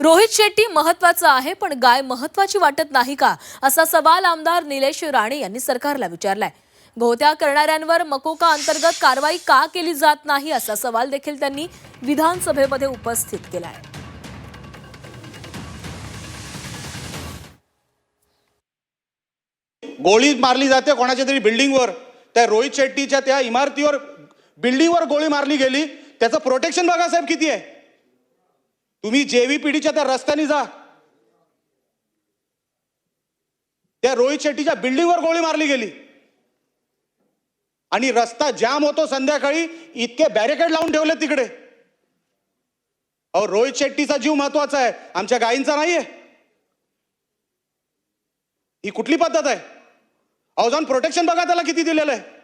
रोहित शेट्टी महत्वाचा आहे पण गाय महत्वाची वाटत नाही का असा सवाल आमदार निलेश राणे यांनी सरकारला विचारलाय। गोहत्या करणाऱ्यांवर मकोका अंतर्गत कारवाई का केली जात नाही असा सवाल देखील त्यांनी विधानसभेमध्ये उपस्थित केलाय। गोळी मारली जाते कोणाच्या तरी बिल्डिंगवर, त्या रोहित शेट्टीच्या त्या इमारतीवर बिल्डिंगवर गोळी मारली गेली, त्याचं प्रोटेक्शन बघा साहेब किती आहे। तुम्ही जेव्हीपीडीच्या त्या रस्त्याने जा, त्या रोहित शेट्टीच्या बिल्डिंगवर गोळी मारली गेली आणि रस्ता जाम होतो संध्याकाळी, इतके बॅरिकेड लावून ठेवले तिकडे। अहो रोहित शेट्टीचा जीव महत्वाचा आहे, आमच्या गायींचा नाहीये। ही कुठली पद्धत आहे? अहो जाऊन प्रोटेक्शन बघा त्याला किती दिलेलं आहे।